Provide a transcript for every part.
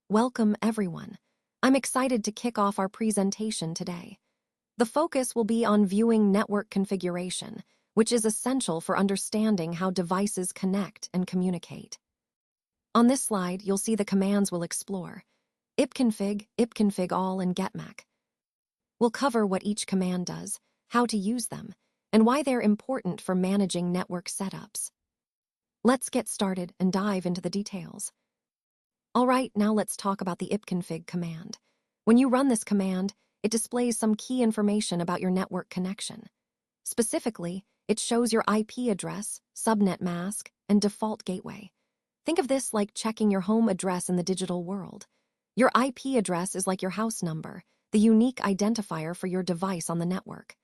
Welcome, everyone. I'm excited to kick off our presentation today. The focus will be on viewing network configuration, which is essential for understanding how devices connect and communicate. On this slide, you'll see the commands we'll explore: ipconfig, ipconfig all, and getmac. We'll cover what each command does, how to use them, and why they're important for managing network setups. Let's get started and dive into the details. All right, now let's talk about the ipconfig command. When you run this command, it displays some key information about your network connection. Specifically, it shows your IP address, subnet mask, and default gateway. Think of this like checking your home address in the digital world. Your IP address is like your house number, the unique identifier for your device on the network.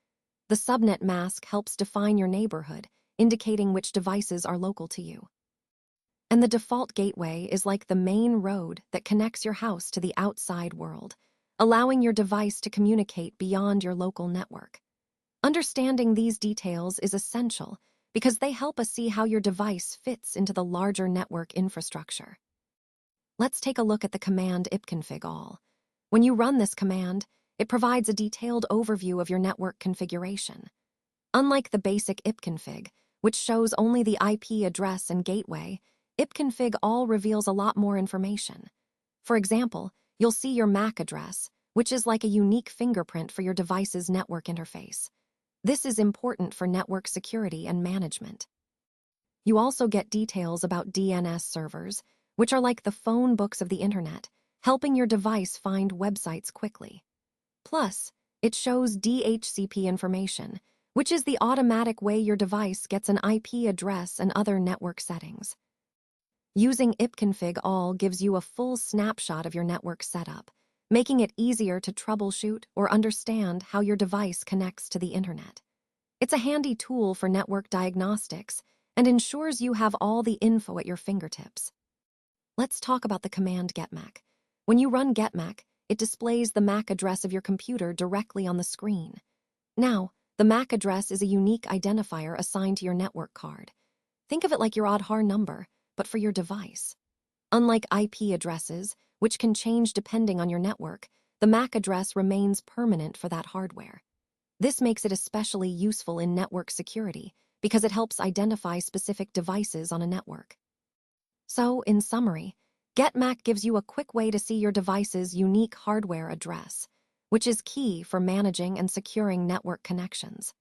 The subnet mask helps define your neighborhood, indicating which devices are local to you. And the default gateway is like the main road that connects your house to the outside world, allowing your device to communicate beyond your local network. Understanding these details is essential because they help us see how your device fits into the larger network infrastructure. Let's take a look at the command ipconfig all. When you run this command, it provides a detailed overview of your network configuration. Unlike the basic ipconfig, which shows only the IP address and gateway, ipconfig all reveals a lot more information. For example, you'll see your MAC address, which is like a unique fingerprint for your device's network interface. This is important for network security and management. You also get details about DNS servers, which are like the phone books of the internet, helping your device find websites quickly. Plus, it shows DHCP information, which is the automatic way your device gets an IP address and other network settings. Using ipconfig all gives you a full snapshot of your network setup, making it easier to troubleshoot or understand how your device connects to the internet. It's a handy tool for network diagnostics and ensures you have all the info at your fingertips. Let's talk about the command getmac. When you run getmac, it displays the MAC address of your computer directly on the screen. Now, the MAC address is a unique identifier assigned to your network card. Think of it like your Aadhaar number, but for your device. Unlike IP addresses, which can change depending on your network, the MAC address remains permanent for that hardware. This makes it especially useful in network security because it helps identify specific devices on a network. So, in summary, getmac gives you a quick way to see your device's unique hardware address, which is key for managing and securing network connections.